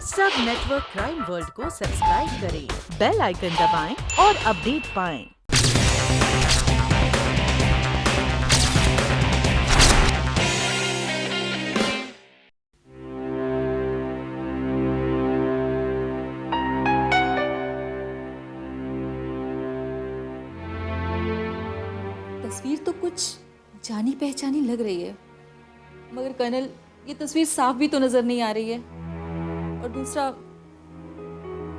सब network crime world को subscribe करें, बेल आइकन दबाएं और अपडेट पाएं। तस्वीर तो कुछ जानी पहचानी लग रही है, मगर कर्नल ये तस्वीर साफ भी तो नजर नहीं आ रही है। और दूसरा,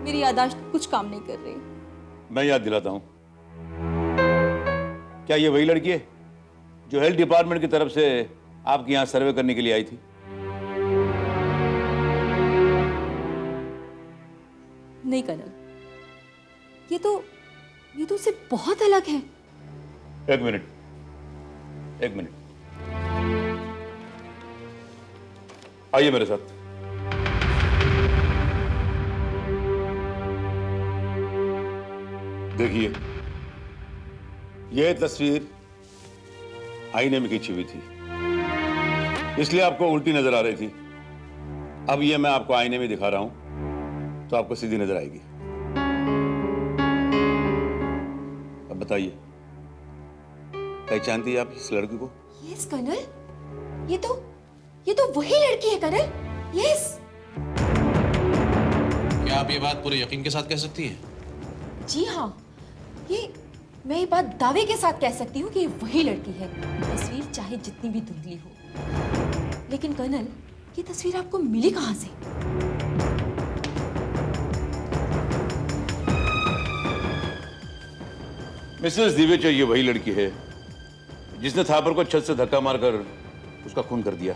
मेरी याददाश्त कुछ काम नहीं कर रही। मैं याद दिलाता हूं, क्या ये वही लड़की है जो हेल्थ डिपार्टमेंट की तरफ से आपके यहां सर्वे करने के लिए आई थी? नहीं कर्नल, ये तो उससे बहुत अलग है। एक मिनट, आइए मेरे साथ। देखिए, यह तस्वीर आईने में खींची हुई थी, इसलिए आपको उल्टी नजर आ रही थी। अब यह मैं आपको आईने में दिखा रहा हूं तो आपको सीधी नजर आएगी। अब बताइए, पहचानती है आप इस लड़की को? यस कर्नल, ये तो वही लड़की है कर्नल। यस। क्या आप ये बात पूरे यकीन के साथ कह सकती हैं? जी हाँ, मैं ये बात दावे के साथ कह सकती हूँ कि ये वही लड़की है, तस्वीर चाहे जितनी भी धुंधली हो। लेकिन कर्नल, ये तस्वीर आपको मिली कहाँ से? मिसेस दिवेचा ये वही लड़की है जिसने थापर को छत से धक्का मारकर उसका खून कर दिया,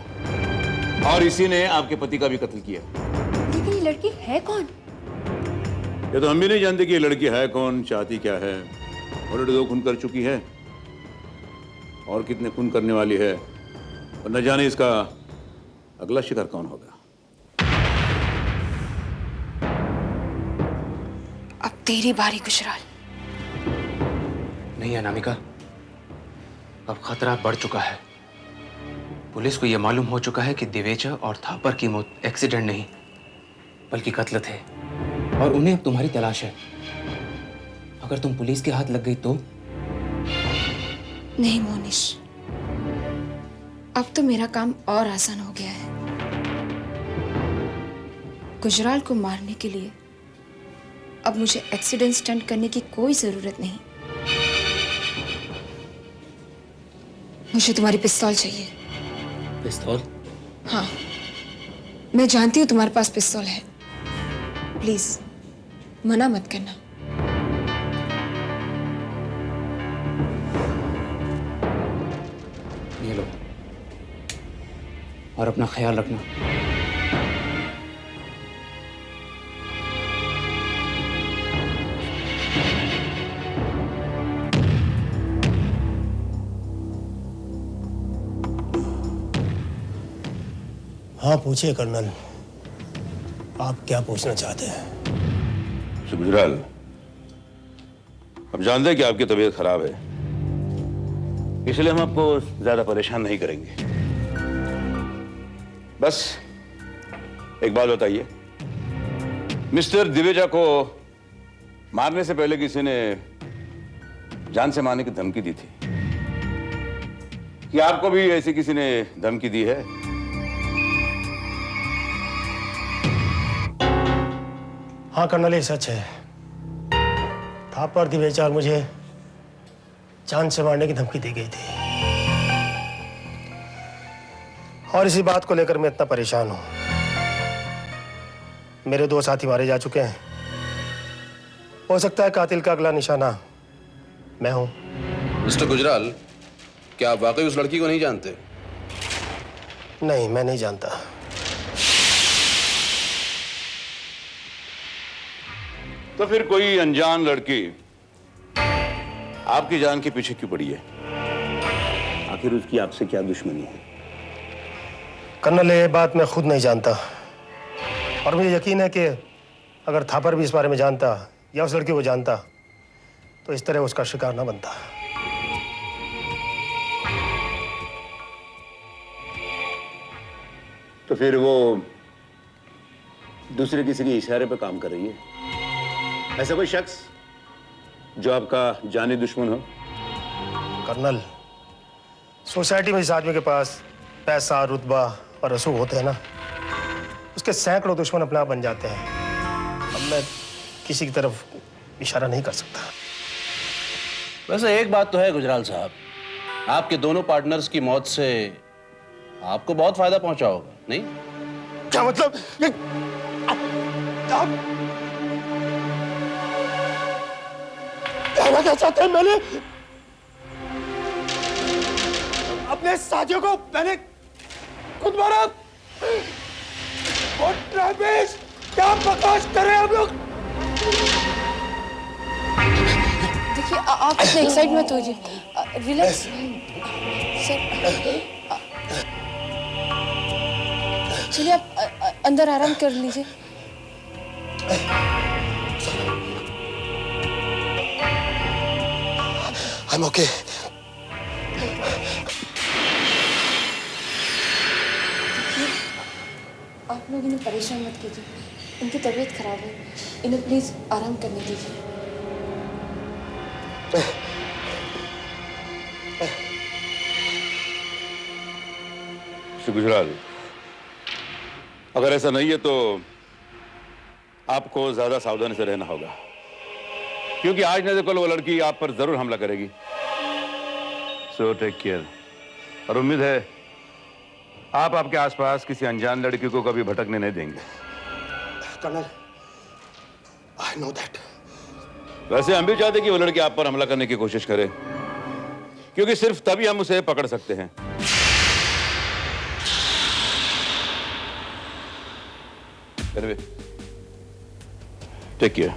और इसी ने आपके पति का भी कत्ल किया। लेकिन ये लड़की है कौन? ये तो हम भी नहीं जानते कि ये लड़की है कौन, चाहती क्या है। ऑलरेडी 2 खून कर चुकी है और कितने खून करने वाली है, और न जाने इसका अगला शिकार कौन होगा। अब तेरी बारी गुजराल। नहीं अनामिका, अब खतरा बढ़ चुका है। पुलिस को यह मालूम हो चुका है कि दिवेचा और थापर की मौत एक्सीडेंट नहीं बल्कि कत्ल थे, और उन्हें अब तुम्हारी तलाश है। अगर तुम पुलिस के हाथ लग गई तो? नहीं मोनिश, अब तो मेरा काम और आसान हो गया है। गुजराल को मारने के लिए अब मुझे एक्सीडेंट स्टंट करने की कोई जरूरत नहीं। मुझे तुम्हारी पिस्तौल चाहिए। पिस्तौल? हाँ, मैं जानती हूँ तुम्हारे पास पिस्तौल है। प्लीज मना मत करना। ये लो, और अपना ख्याल रखना। हाँ पूछिए कर्नल, आप क्या पूछना चाहते हैं? गुजराल, अब जानते हैं कि आपकी तबीयत खराब है, इसलिए हम आपको ज्यादा परेशान नहीं करेंगे। बस एक बात बताइए, मिस्टर दिवेजा को मारने से पहले किसी ने जान से मारने की धमकी दी थी? कि आपको भी ऐसी किसी ने धमकी दी है? हाँ कर्नल, ये सच है। थापर दिवेचा और मुझे जान से मारने की धमकी दी गई थी, और इसी बात को लेकर मैं इतना परेशान हूं। मेरे 2 साथी मारे जा चुके हैं। हो सकता है कातिल का अगला निशाना मैं हूं। मिस्टर गुजराल, क्या आप वाकई उस लड़की को नहीं जानते? नहीं, मैं नहीं जानता। तो फिर कोई अनजान लड़की आपकी जान के पीछे क्यों पड़ी है? आखिर उसकी आपसे क्या दुश्मनी है? कर्नल, ये बात मैं खुद नहीं जानता, और मुझे यकीन है कि अगर थापर भी इस बारे में जानता या उस लड़की को जानता तो इस तरह उसका शिकार ना बनता। तो फिर वो दूसरे किसी के इशारे पर काम कर रही है। ऐसा कोई शख्स जो आपका जानी दुश्मन हो? कर्नल, सोसाइटी में जिस आदमी के पास पैसा, रुतबा और रसूख होते हैं ना, उसके सैकड़ों दुश्मन अपने आप बन जाते हैं। अब मैं किसी की तरफ इशारा नहीं कर सकता। वैसे एक बात तो है गुजराल साहब, आपके दोनों पार्टनर्स की मौत से आपको बहुत फायदा पहुंचा होगा, नहीं? क्या मतलब? ये आप कहना क्या चाहते हैं? मैंने अपने साथियों को मैंने खुद मारा। क्या बकवास कर रहे हैं हम लोग? देखिए आप इतने एक्साइट मत होइए, रिलैक्स सर। चलिए आप अंदर आराम कर लीजिए। I'm okay. आप लोग इन्हें परेशान मत कीजिए, इनकी तबीयत खराब है, इन्हें प्लीज आराम करने दीजिए। श्री गुजराल, अगर ऐसा नहीं है तो आपको ज्यादा सावधानी से रहना होगा, क्योंकि आज नहीं तो कल वो लड़की आप पर जरूर हमला करेगी। So take care. और उम्मीद है आप आपके आसपास किसी अनजान लड़की को कभी भटकने नहीं देंगे। Colonel, I know that. वैसे हम भी चाहते कि वो लड़की आप पर हमला करने की कोशिश करे, क्योंकि सिर्फ तभी हम उसे पकड़ सकते हैं। Take care.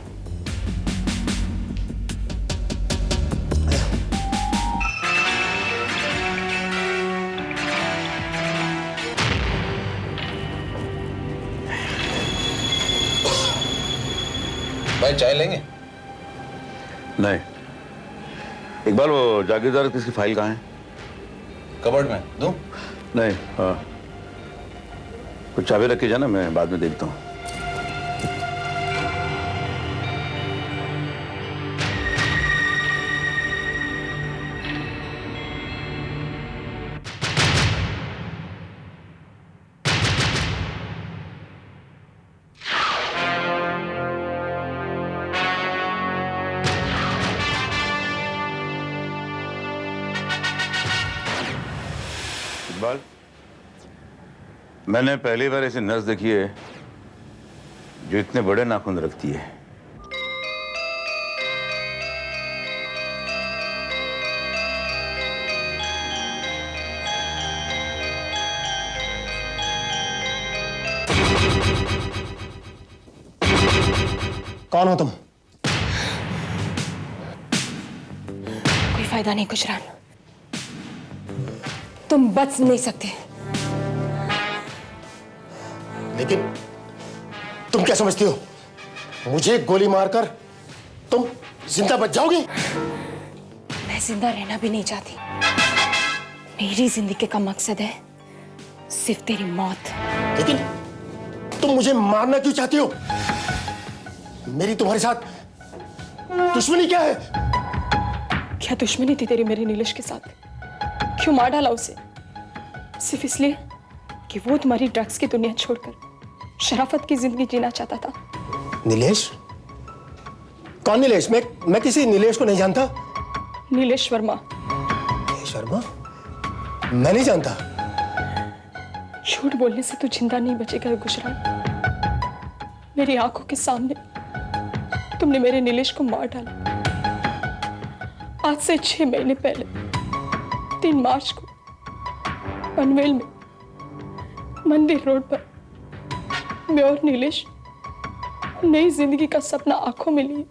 भाई चाय लेंगे? नहीं, इकबाल वो जागीरदार किसकी फाइल कहाँ है? कबर्ड में दूं? नहीं, हाँ, कुछ चाबी रख के जाना, मैं बाद में देखता हूँ। इकबाल, मैंने पहली बार ऐसी नर्स देखी है जो इतने बड़े नाखून रखती है। कौन हो तुम? कोई फायदा नहीं गुजराल, तुम बच नहीं सकते। लेकिन तुम क्या समझती हो, मुझे गोली मारकर तुम जिंदा बच जाओगी? मैं जिंदा रहना भी नहीं चाहती। मेरी जिंदगी का मकसद है सिर्फ तेरी मौत। लेकिन तुम मुझे मारना क्यों चाहती हो? मेरी तुम्हारे साथ दुश्मनी क्या है? क्या दुश्मनी थी तेरी मेरे नीलेश के साथ? क्यों मार डाला उसे? सिर्फ इसलिए कि वो तुम्हारी ड्रग्स की दुनिया छोड़कर शराफत की जिंदगी जीना चाहता था। नीलेश? कौन नीलेश? मैं किसी नीलेश को नहीं जानता। नीलेश वर्मा। नीलेश वर्मा? मैं नहीं जानता। झूठ बोलने से तू जिंदा नहीं बचेगा गुजराल। मेरी आंखों के सामने तुमने मेरे नीलेश को मार डाला। आज से 6 महीने पहले 3 मार्च को पनवेल में मंदिर रोड पर मैं और नीलेश नई जिंदगी का सपना आंखों में लिए।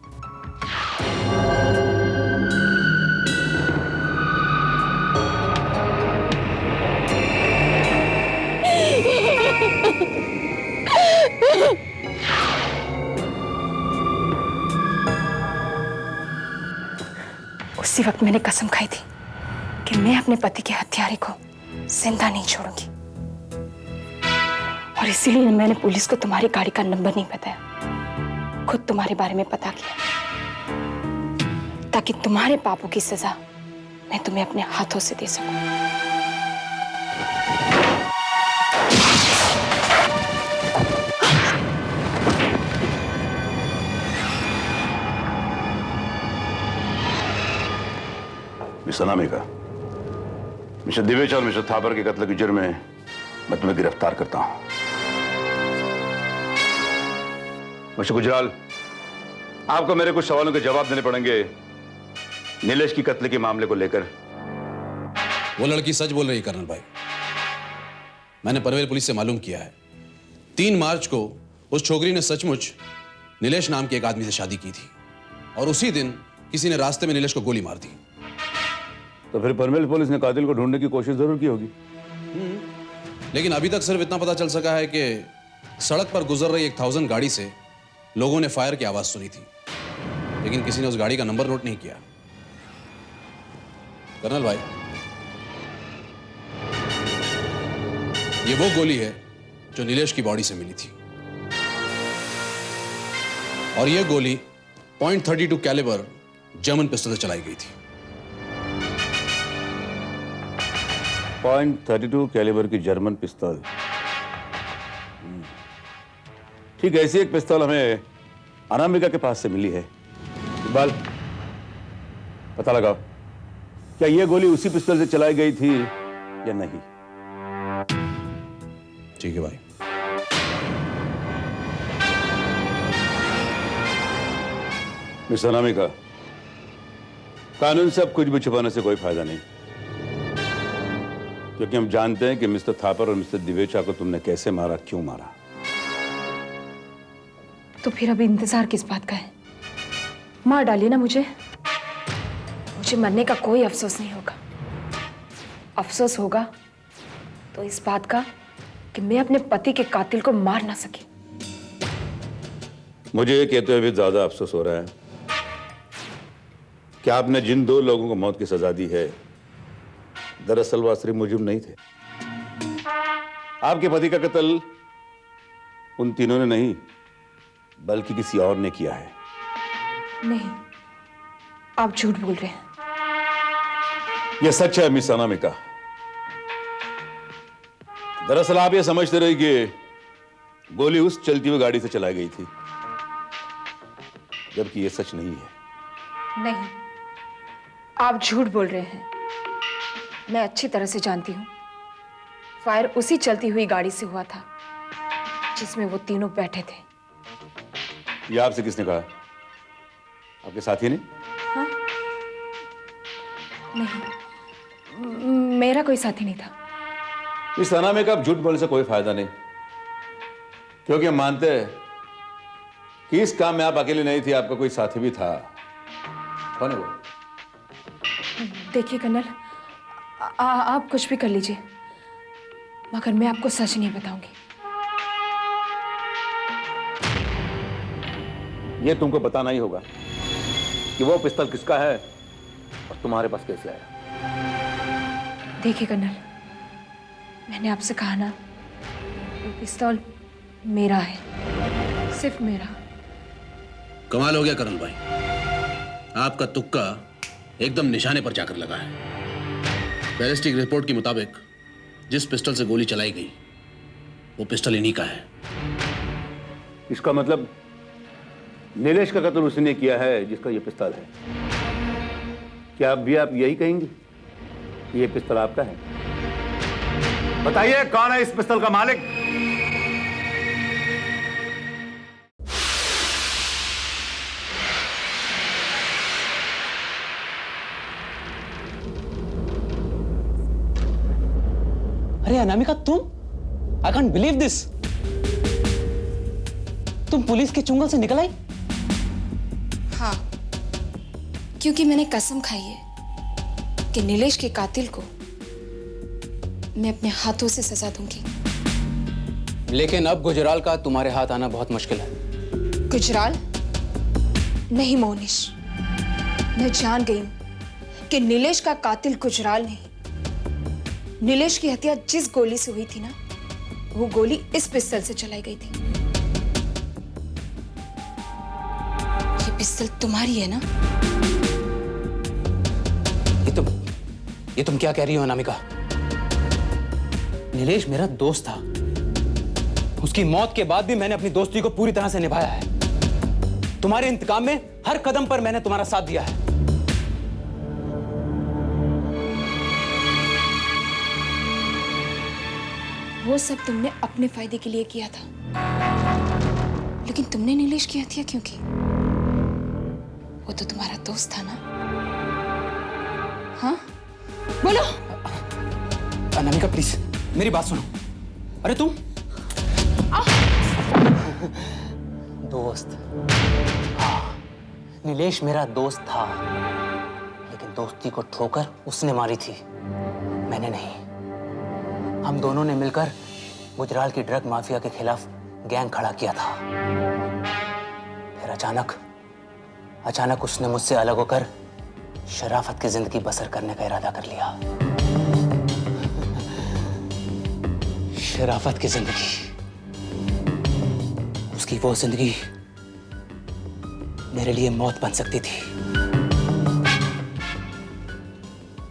उसी वक्त मैंने कसम खाई थी कि मैं अपने पति के हत्यारे को जिंदा नहीं छोड़ूंगी। और इसीलिए मैंने पुलिस को तुम्हारी गाड़ी का नंबर नहीं बताया, खुद तुम्हारे बारे में पता किया, ताकि तुम्हारे पापों की सजा मैं तुम्हें अपने हाथों से दे सकूं। मिस्टर अनामिका, मिस्टर दिवेच और मिस्टर थापर के कत्ल के जुर्म में मैं तुम्हें गिरफ्तार करता हूं। मिस्टर गुजराल, आपको मेरे कुछ सवालों के जवाब देने पड़ेंगे नीलेश की कत्ल के मामले को लेकर। वो लड़की सच बोल रही है कर्नल भाई। मैंने पनवेल पुलिस से मालूम किया है 3 मार्च को उस छोकरी ने सचमुच नीलेश नाम के एक आदमी से शादी की थी और उसी दिन किसी ने रास्ते में नीलेश को गोली मार दी। तो फिर पनवेल पुलिस ने कातिल को ढूंढने की कोशिश जरूर की होगी। लेकिन अभी तक सिर्फ इतना पता चल सका है कि सड़क पर गुजर रही 1000 गाड़ी से लोगों ने फायर की आवाज सुनी थी, लेकिन किसी ने उस गाड़ी का नंबर नोट नहीं किया। कर्नल भाई, ये वो गोली है जो नीलेश की बॉडी से मिली थी और ये गोली .32 कैलिबर जर्मन पिस्टल से चलाई गई थी। .32 कैलिबर की जर्मन पिस्तौल। ठीक, ऐसी एक पिस्तौल हमें अनामिका के पास से मिली है। इकबाल, पता लगाओ क्या यह गोली उसी पिस्तौल से चलाई गई थी या नहीं। ठीक है भाई। मिस्टर अनामिका, कानून से अब कुछ भी छुपाने से कोई फायदा नहीं, क्योंकि हम जानते हैं कि मिस्टर थापर और मिस्टर दिवेचा को तुमने कैसे मारा, क्यों मारा। तो फिर अभी इंतजार किस बात का है? मार डालिए ना मुझे मरने का कोई अफसोस नहीं होगा। अफसोस होगा तो इस बात का कि मैं अपने पति के कातिल को मार ना सकी। मुझे ये कहते हुए भी ज्यादा अफसोस हो रहा है कि आपने जिन 2 लोगों को मौत की सजा दी है, दरअसल वह सिर्फ मुजरिम नहीं थे। आपके पति का कत्ल उन तीनों ने नहीं बल्कि किसी और ने किया है। नहीं, आप झूठ बोल रहे हैं। यह सच है मिस अनामिका। दरअसल आप यह समझते रहे कि गोली उस चलती हुई गाड़ी से चलाई गई थी, जबकि यह सच नहीं है। नहीं, आप झूठ बोल रहे हैं। मैं अच्छी तरह से जानती हूँ फायर उसी चलती हुई गाड़ी से हुआ था जिसमें वो तीनों बैठे थे। यह आपसे किसने कहा? आपके साथी ने? हाँ? नहीं, मेरा कोई साथी नहीं था। इस अनामिका अब झूठ बोलने से कोई फायदा नहीं, क्योंकि हम मानते हैं कि इस काम में आप अकेले नहीं थी, आपका कोई साथी भी था। कौन है वो? देखिए कर्नल, आप कुछ भी कर लीजिए, मगर मैं आपको सच नहीं बताऊंगी। ये तुमको बताना ही होगा कि वो पिस्तौल किसका है और तुम्हारे पास कैसे आया। देखिए कर्नल, मैंने आपसे कहा ना, वो पिस्तौल मेरा है, सिर्फ मेरा। कमाल हो गया कर्नल भाई, आपका तुक्का एकदम निशाने पर जाकर लगा है। बैलिस्टिक रिपोर्ट के मुताबिक जिस पिस्टल से गोली चलाई गई वो पिस्टल इन्हीं का है। इसका मतलब नीलेश का कत्ल उसने किया है जिसका ये पिस्तौल है। क्या अब भी आप यही कहेंगे कि ये पिस्तौल आपका है? बताइए, कौन है इस पिस्तौल का मालिक? अरे अनामिका, तुम? I can't believe this. तुम पुलिस के चुंगल से निकल आई? हाँ, क्योंकि मैंने कसम खाई है कि नीलेश के कातिल को मैं अपने हाथों से सजा दूंगी। लेकिन अब गुजराल का तुम्हारे हाथ आना बहुत मुश्किल है। गुजराल? नहीं मोनिश, मैं जान गई हूं कि नीलेश का कातिल गुजराल नहीं। नीलेश की हत्या जिस गोली से हुई थी ना, वो गोली इस पिस्टल से चलाई गई थी। ये पिस्टल तुम्हारी है ना? ये तुम क्या कह रही हो अनामिका? नीलेश मेरा दोस्त था। उसकी मौत के बाद भी मैंने अपनी दोस्ती को पूरी तरह से निभाया है। तुम्हारे इंतकाम में हर कदम पर मैंने तुम्हारा साथ दिया है। वो सब तुमने अपने फायदे के लिए किया था, लेकिन तुमने नीलेश की हत्या क्यों की? वो तो तुम्हारा दोस्त था ना? हाँ, बोलो। अनामिका प्लीज मेरी बात सुनो। अरे तुम दोस्त? हाँ, नीलेश मेरा दोस्त था, लेकिन दोस्ती को ठोकर उसने मारी थी, मैंने नहीं। हम दोनों ने मिलकर गुजराल की ड्रग माफिया के खिलाफ गैंग खड़ा किया था। फिर अचानक उसने मुझसे अलग होकर शराफत की जिंदगी बसर करने का इरादा कर लिया। शराफत की जिंदगी, उसकी वो जिंदगी मेरे लिए मौत बन सकती थी,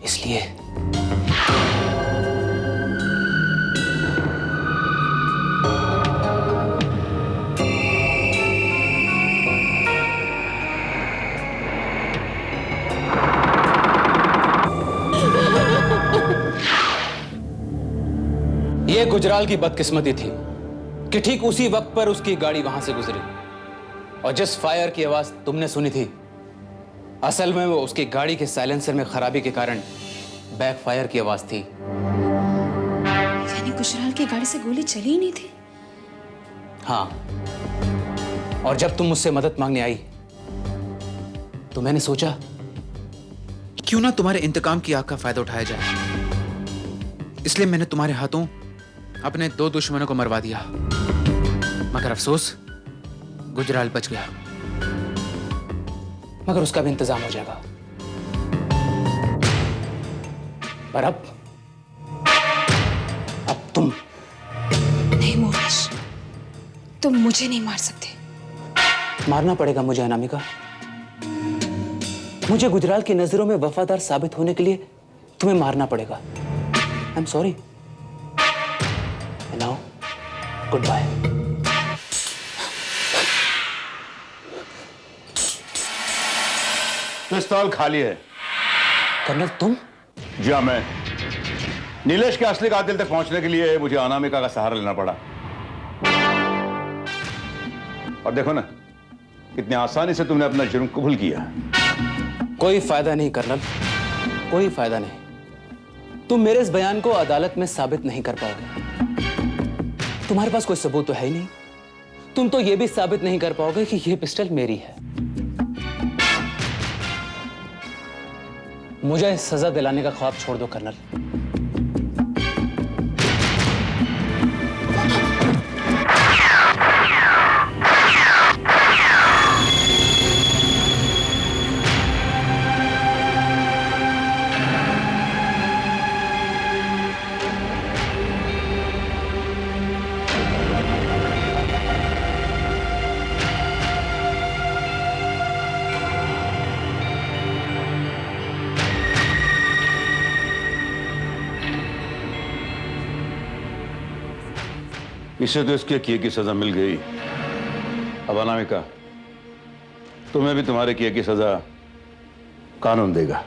इसलिए ये गुजराल की बदकिस्मती थी कि ठीक उसी वक्त पर उसकी गाड़ी वहां से गुजरी, और जिस फायर की आवाज तुमने सुनी थी, असल में वो उसकी गाड़ी के साइलेंसर में खराबी के कारण बैक फायर की आवाज थी। यानी गुजराल की गाड़ी से गोली चली ही नहीं थी? हाँ, और जब तुम मुझसे मदद मांगने आई तो मैंने सोचा क्यों ना तुम्हारे इंतकाम की आग का फायदा उठाया जाए, इसलिए मैंने तुम्हारे हाथों अपने 2 दुश्मनों को मरवा दिया। मगर अफसोस, गुजराल बच गया, मगर उसका भी इंतजाम हो जाएगा। पर अब तुम नहीं मोहनिश, तुम मुझे नहीं मार सकते। मारना पड़ेगा मुझे अनामिका। मुझे गुजराल की नजरों में वफादार साबित होने के लिए तुम्हें मारना पड़ेगा। I am sorry. Now goodbye. पिस्तौल खाली है। कर्नल तुम? जी हाँ, मैं। नीलेश के असली कातिल तक पहुंचने के लिए मुझे अनामिका का सहारा लेना पड़ा। और देखो ना, कितनी आसानी से तुमने अपना जुर्म कबूल किया। कोई फायदा नहीं कर्नल, कोई फायदा नहीं। तुम मेरे इस बयान को अदालत में साबित नहीं कर पाओगे। तुम्हारे पास कोई सबूत तो है ही नहीं। तुम तो यह भी साबित नहीं कर पाओगे कि यह पिस्टल मेरी है। मुझे सजा दिलाने का ख्वाब छोड़ दो कर्नल। इसे तो इसके किए की सजा मिल गई। अब अनामिका, तुम्हें भी तुम्हारे किए की सजा कानून देगा।